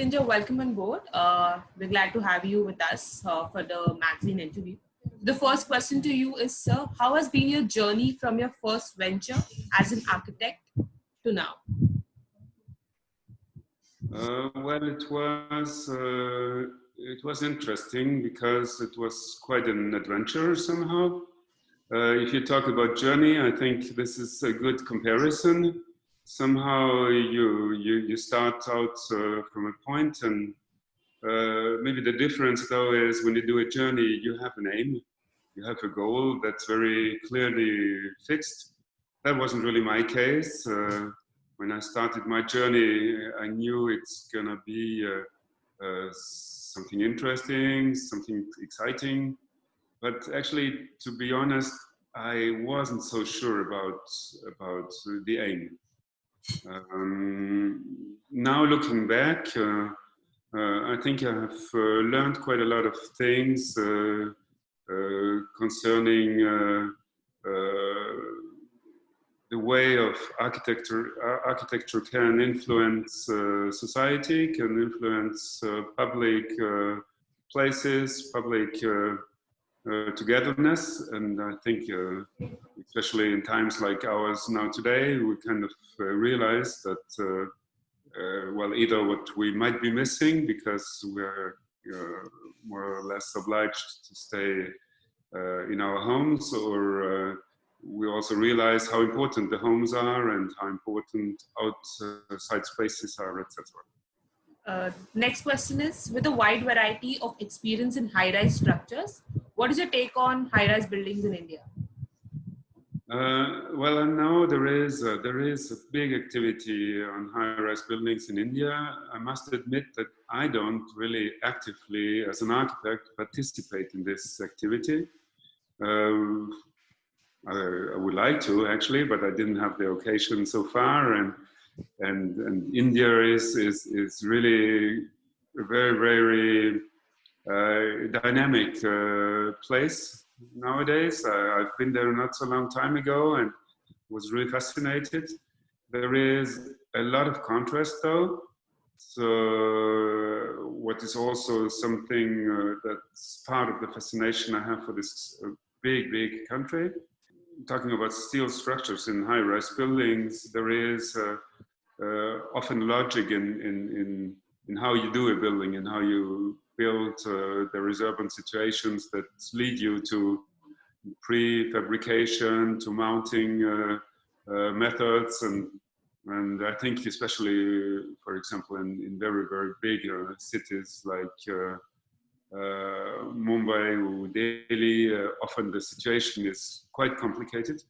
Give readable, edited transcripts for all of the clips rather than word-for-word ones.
Feichtinger, welcome on board. We're glad to have you with us for the magazine interview. The first question to you is, sir, how has been your journey from your first venture as an architect to now? Well, it was interesting because it was quite an adventure somehow. If you talk about journey, I think this is a good comparison. Somehow you start out from a point, and maybe the difference though is when you do a journey, you have an aim, you have a goal that's very clearly fixed. That wasn't really my case. When I started my journey, I knew it's gonna be something interesting, something exciting. But actually, to be honest, I wasn't so sure about the aim. Now looking back, I think I have learned quite a lot of things concerning the way of architecture can influence society, can influence public places, public togetherness. And I think especially in times like ours now today, we kind of realize that well, either what we might be missing because we're more or less obliged to stay in our homes, or we also realize how important the homes are and how important outside spaces are, etc. Next question is, with a wide variety of experience in high-rise structures, what is your take on high-rise buildings in India? Well, I know there is a big activity on high-rise buildings in India. I must admit that I don't really actively, as an architect, participate in this activity. I would like to actually, but I didn't have the occasion so far. And India is really a very dynamic place nowadays. I've been there not so long time ago and was really fascinated. There is a lot of contrast though. So what is also something that's part of the fascination I have for this big country. Talking about steel structures in high-rise buildings, there is often logic in how you do a building and how you build. There is urban situations that lead you to prefabrication, to mounting methods, and I think especially, for example, in very big cities like Mumbai or Delhi, often the situation is quite complicated,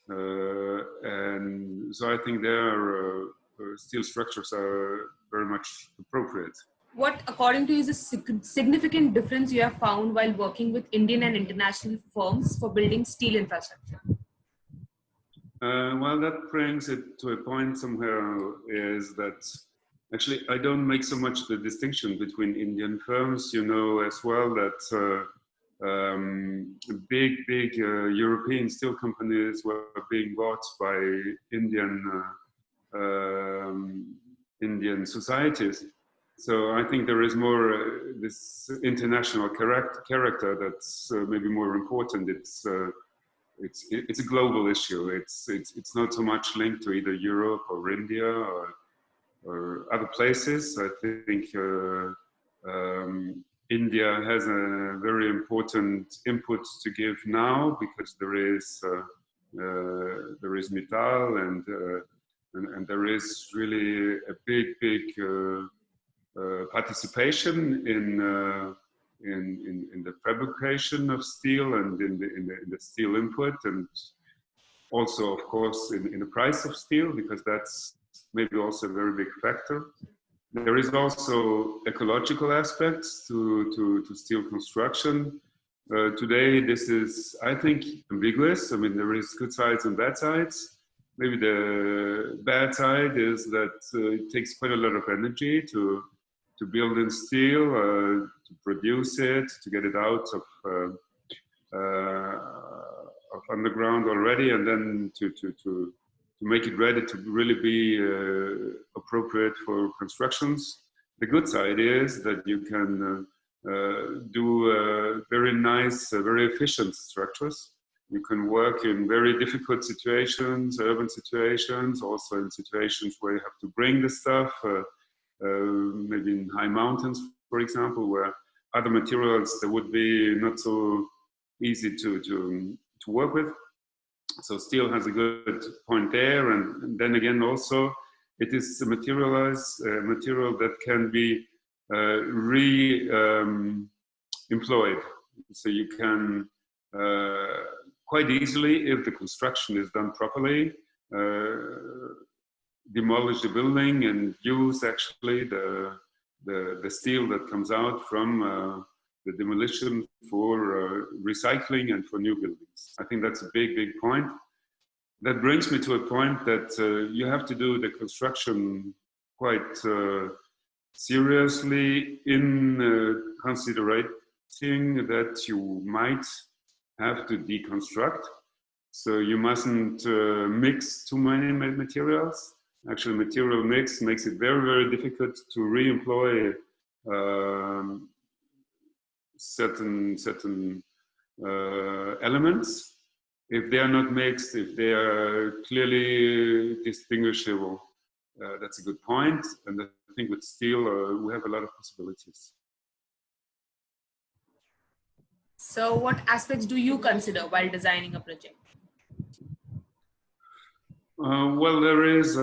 and so I think their steel structures are very much appropriate. What, according to you, is a significant difference you have found while working with Indian and international firms for building steel infrastructure? Well, that brings it to a point somewhere, is that actually I don't make so much the distinction between Indian firms. You know as well that big European steel companies were being bought by Indian societies. So I think there is more this international character that's maybe more important. It's a global issue. It's not so much linked to either Europe or India or other places. I think India has a very important input to give now because there is Mittal and there is really a big participation in the fabrication of steel and in the steel input, and also of course in the price of steel, because that's maybe also a very big factor. There is also ecological aspects to steel construction. Today this is, I think, ambiguous. I mean, there is good sides and bad sides. Maybe the bad side is that it takes quite a lot of energy to build in steel, to produce it, to get it out of underground already, and then to make it ready to really be appropriate for constructions. the good side is that you can do very nice, very efficient structures. You can work in very difficult situations, urban situations, also in situations where you have to bring the stuff, maybe in high mountains, for example, where other materials that would be not so easy to work with. So steel has a good point there, and then again also it is a material that can be employed. So you can quite easily, if the construction is done properly, demolish the building and use actually the steel that comes out from the demolition for recycling and for new buildings. I think that's a big, big point. That brings me to a point that you have to do the construction quite seriously in considering that you might have to deconstruct. So you mustn't mix too many materials. Actually, material mix makes it very, very difficult to re-employ certain elements if they are not mixed, if they are clearly distinguishable. That's a good point, and I think with steel we have a lot of possibilities. So what aspects do you consider while designing a project? Well, there is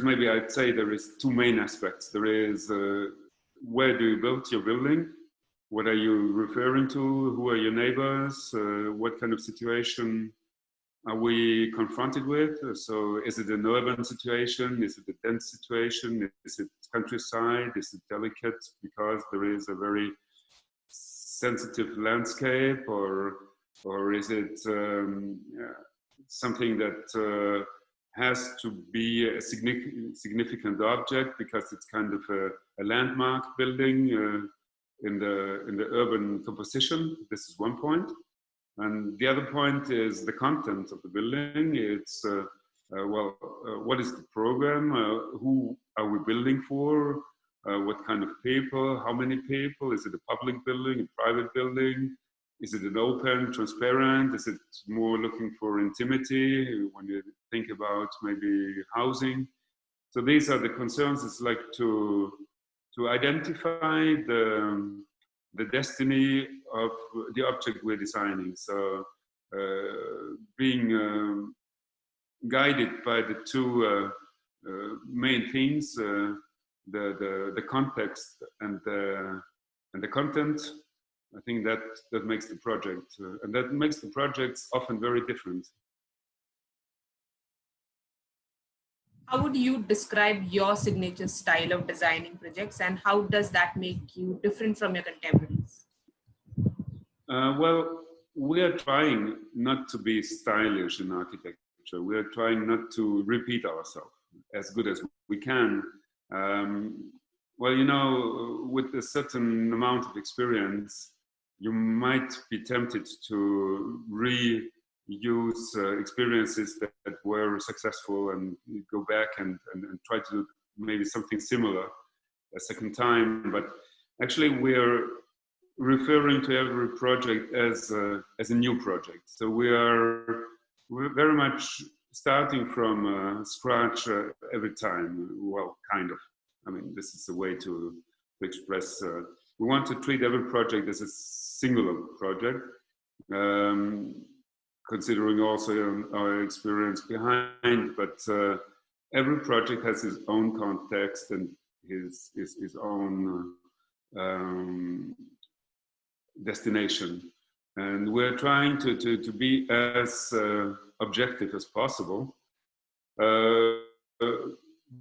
maybe I'd say there is two main aspects. There is where do you build your building? What are you referring to? Who are your neighbors? What kind of situation are we confronted with? So is it an urban situation? Is it a dense situation? Is it countryside? Is it delicate because there is a very sensitive landscape, or is it something that has to be a significant object because it's kind of a landmark building in the urban composition? This is one point. And the other point is the content of the building. It's, what is the program? Who are we building for? What kind of people? How many people? Is it a public building, a private building? Is it an open, transparent? Is it more looking for intimity when you think about maybe housing? So these are the concerns. It's like to identify the destiny of the object we're designing. So being guided by the two main themes, the context and the content, I think that makes the project, and that makes the projects often very different. How would you describe your signature style of designing projects, and how does that make you different from your contemporaries? Well, we are trying not to be stylish in architecture. We are trying not to repeat ourselves as good as we can. Well, you know, with a certain amount of experience, you might be tempted to reuse experiences that were successful and go back and try to do maybe something similar a second time. But actually, we're referring to every project as a new project. So we're very much starting from scratch every time. Well, kind of. I mean, this is a way to express. We want to treat every project as a singular project, considering also our experience behind. But every project has its own context and his own destination, and we're trying to be as objective as possible.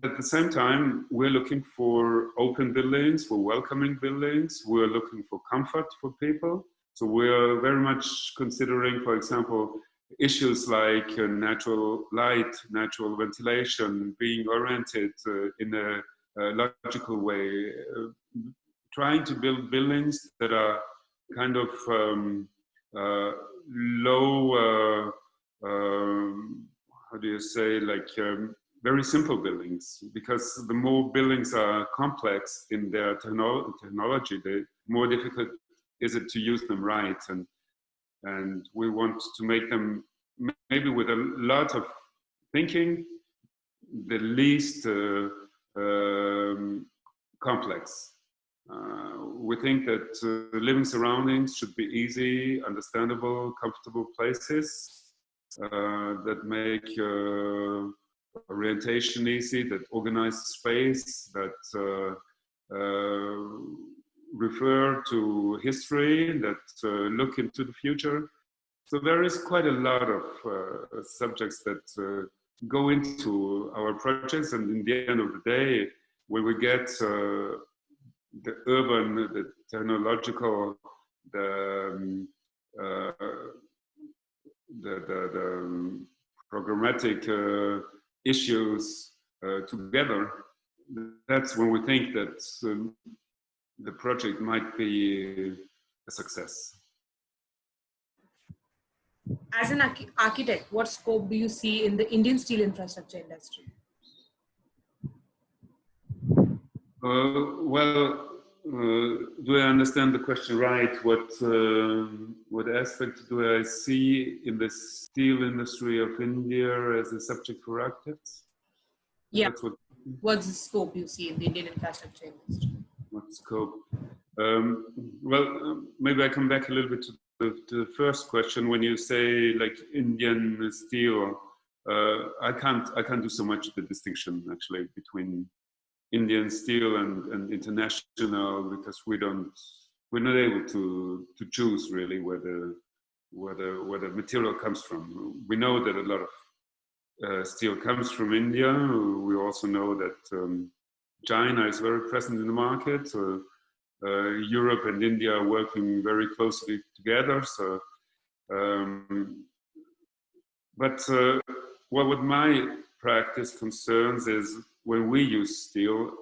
At the same time, we're looking for open buildings, we're welcoming buildings, we're looking for comfort for people. So we're very much considering, for example, issues like natural light, natural ventilation, being oriented in a logical way, trying to build buildings that are kind of low, how do you say, like very simple buildings, because the more buildings are complex in their technology, the more difficult is it to use them right. And we want to make them maybe with a lot of thinking, the least complex. We think that living surroundings should be easy, understandable, comfortable places that make orientation easy, that organize space, that refer to history, that look into the future. So there is quite a lot of subjects that go into our projects, and in the end of the day, when we get the urban, the technological, the programmatic issues together, that's when we think that the project might be a success. As an architect, what scope do you see in the Indian steel infrastructure industry? Do I understand the question right? What aspect do I see in the steel industry of India as a subject for architects? Yeah. What's the scope you see in the Indian infrastructure industry? What scope? Maybe I come back a little bit to the first question. When you say like Indian steel, I can't do so much the distinction actually between Indian steel and international, because we're not able to choose really where the material comes from. We know that a lot of steel comes from India. We also know that China is very present in the market. Europe and India are working very closely together. So, what my practice concerns is when we use steel.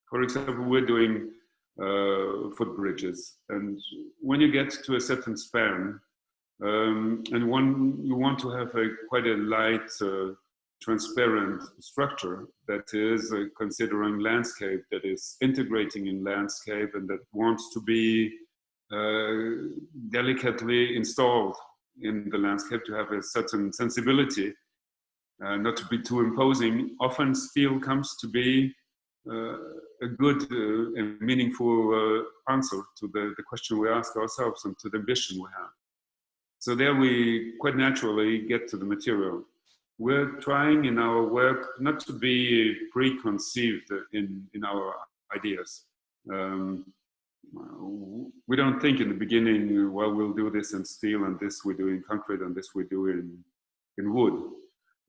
For example, we're doing footbridges, and when you get to a certain span, and you want to have quite a light, transparent structure that is considering landscape, that is integrating in landscape, and that wants to be delicately installed in the landscape to have a certain sensibility, not to be too imposing. Often steel comes to be a good and meaningful answer to the question we ask ourselves and to the ambition we have. So there we quite naturally get to the material. We're trying in our work not to be preconceived in our ideas. We don't think in the beginning, well, we'll do this in steel, and this we do in concrete, and this we do in wood.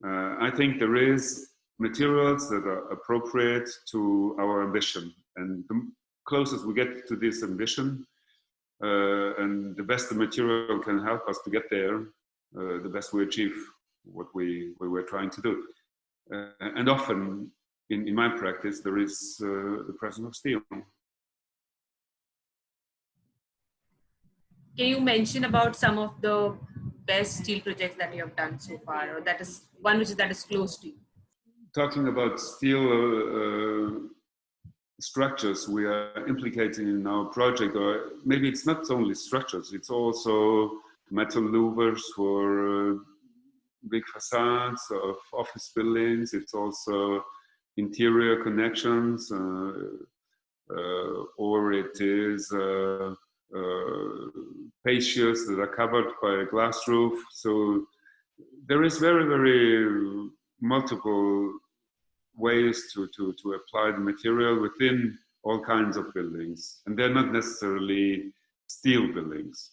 I think there is materials that are appropriate to our ambition, and the closest we get to this ambition, and the best the material can help us to get there, the best we achieve what we're trying to do. And often in my practice there is the presence of steel. Can you mention about some of the best steel projects that you have done so far, or that is one that is close to you? Talking about steel structures we are implicating in our project, or maybe it's not only structures, it's also metal louvers for big facades of office buildings. It's also interior connections, or it is fascias that are covered by a glass roof. So there is very, very multiple ways to apply the material within all kinds of buildings. And they're not necessarily steel buildings,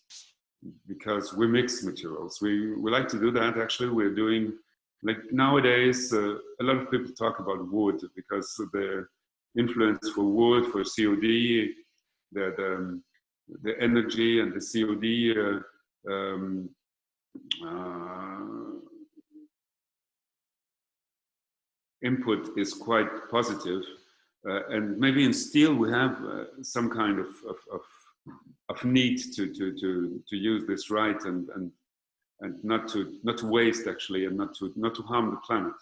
because we mix materials. We like to do that. Actually, we're doing, like nowadays, a lot of people talk about wood because the influence for wood, for COD, the energy and the COD input is quite positive. And maybe in steel we have some kind of need to use this right, and not to waste actually, and not to harm the planet.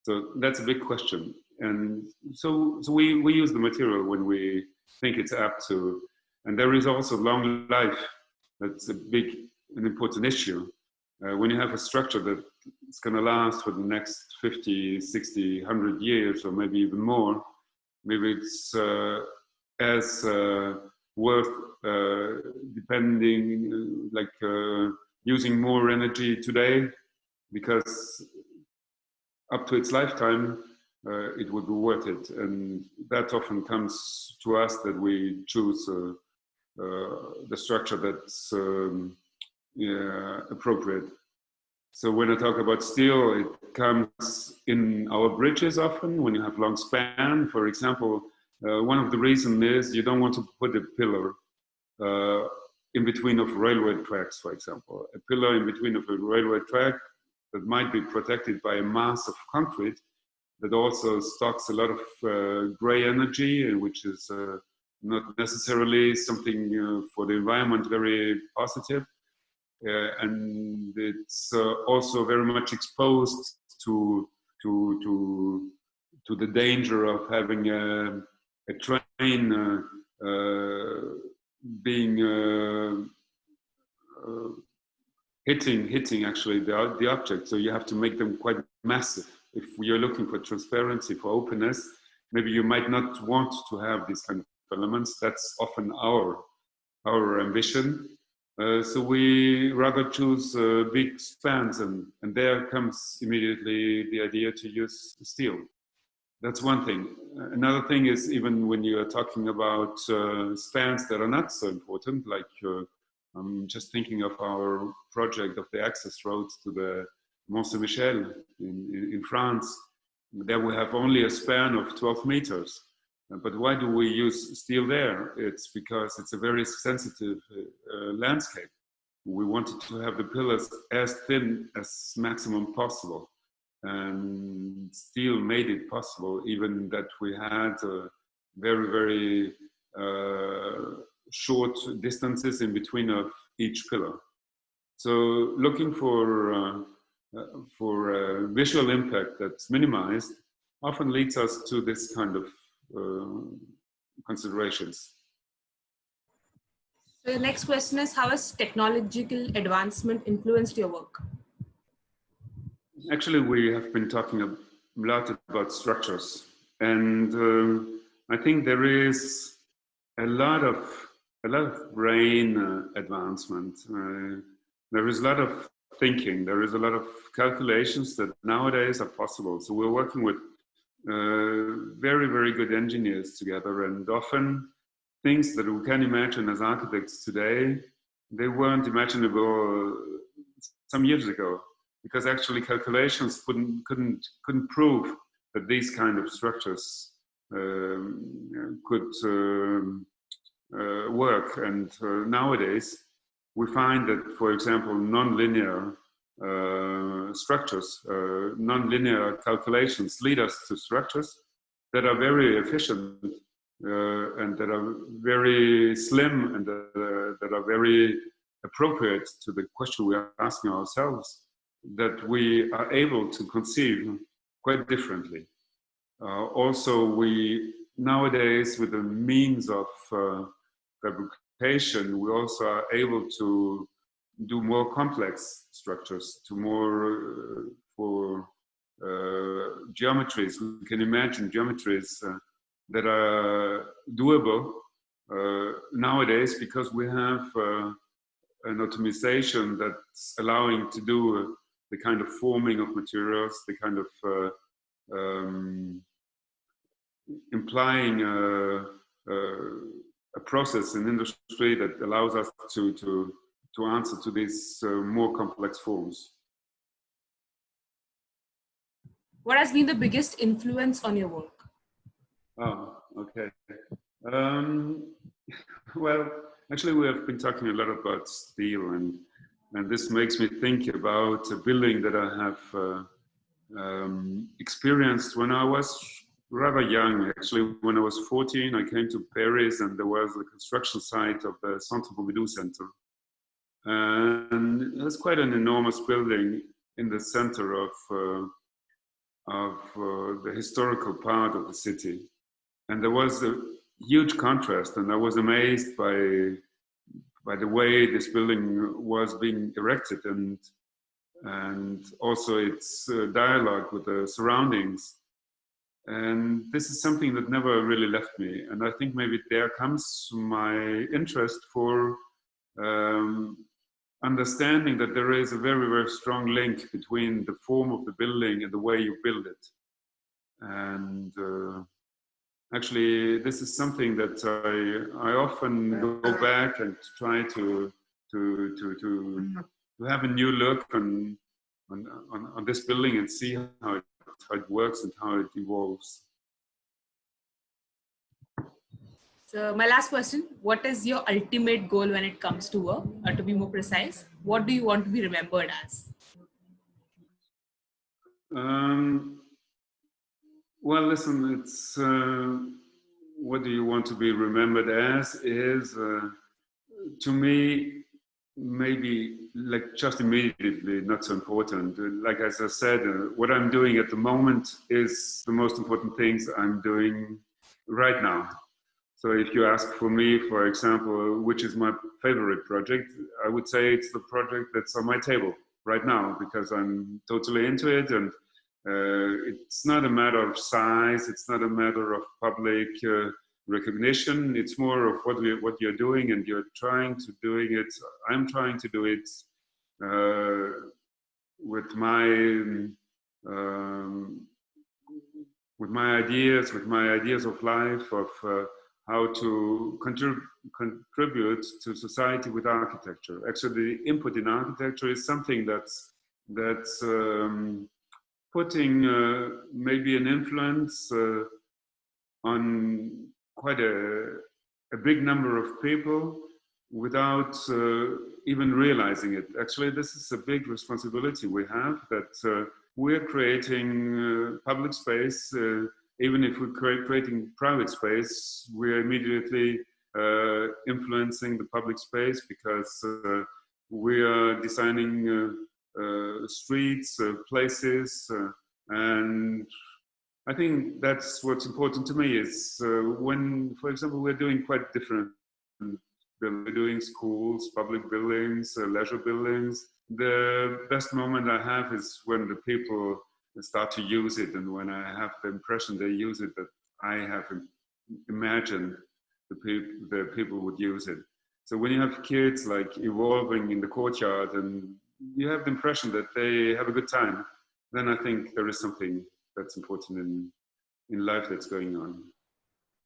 So that's a big question. And so we use the material when we think it's apt to. And there is also long life. That's a big and important issue. When you have a structure that's going to last for the next 50, 60, 100 years, or maybe even more, maybe it's as worth depending, using more energy today, because up to its lifetime, it would be worth it. And that often comes to us that we choose the structure that's appropriate. So when I talk about steel, it comes in our bridges often when you have long span. For example, one of the reasons is you don't want to put a pillar in between of railway tracks, for example. A pillar in between of a railway track that might be protected by a mass of concrete that also stocks a lot of gray energy, which is not necessarily something for the environment very positive. And it's also very much exposed to the danger of having a train being hitting actually the object. So you have to make them quite massive. If you're looking for transparency, for openness, maybe you might not want to have these kind of elements. That's often our ambition. So we rather choose big spans, and there comes immediately the idea to use steel. That's one thing. Another thing is, even when you are talking about spans that are not so important, like I'm just thinking of our project of the access roads to the Mont Saint-Michel in France. There we have only a span of 12 meters. But why do we use steel there? It's because it's a very sensitive landscape. We wanted to have the pillars as thin as maximum possible. And steel made it possible, even that we had very, very short distances in between of each pillar. So looking for visual impact that's minimized often leads us to this kind of considerations. So the next question is, how has technological advancement influenced your work? Actually, we have been talking a lot about structures, and I think there is a lot of brain advancement. There is a lot of thinking. There is a lot of calculations that nowadays are possible. So we're working with very, very good engineers together, and often things that we can imagine as architects today, they weren't imaginable some years ago, because actually calculations couldn't prove that these kind of structures could work. And nowadays we find that, for example, non-linear structures, non-linear calculations lead us to structures that are very efficient and that are very slim, and that are very appropriate to the question we are asking ourselves, that we are able to conceive quite differently. Also, we nowadays, with the means of fabrication, we also are able to do more complex structures, to more for geometries. We can imagine geometries that are doable nowadays, because we have an automation that's allowing to do the kind of forming of materials, the kind of implying a process in industry that allows us to answer to these more complex forms. What has been the biggest influence on your work? Oh, okay. Well, actually, we have been talking a lot about steel, and this makes me think about a building that I have experienced when I was rather young. Actually, when I was 14, I came to Paris, and there was a construction site of the Centre Pompidou Center. And it was quite an enormous building in the center of the historical part of the city. And there was a huge contrast, and I was amazed by the way this building was being erected, and also its dialogue with the surroundings. And this is something that never really left me. And I think maybe there comes my interest for understanding that there is a very, very strong link between the form of the building and the way you build it. And actually, this is something that I often go back and try to have a new look on this building and see how it works and how it evolves. So my last question, what is your ultimate goal when it comes to work? Or to be more precise, what do you want to be remembered as? Well, listen, it's what do you want to be remembered as is to me maybe like just immediately not so important. Like as I said, what I'm doing at the moment is the most important things I'm doing right now. So if you ask for me, for example, which is my favorite project, I would say it's the project that's on my table right now because I'm totally into it, and it's not a matter of size, it's not a matter of public recognition. It's more of what you're doing, and you're trying to doing it. I'm trying to do it with my um, with my ideas of life, of how to contribute to society with architecture. Actually, the input in architecture is something that's putting maybe an influence on quite a big number of people without even realizing it. Actually, this is a big responsibility we have, that we're creating public space. Even if we're creating private space, we're immediately influencing the public space because we are designing streets, places, and I think that's what's important to me is when, for example, we're doing quite different buildings. We're doing schools, public buildings, leisure buildings. The best moment I have is when the people start to use it, and when I have the impression they use it that I have imagined the people would use it. So when you have kids like evolving in the courtyard and you have the impression that they have a good time, then I think there is something that's important in life that's going on.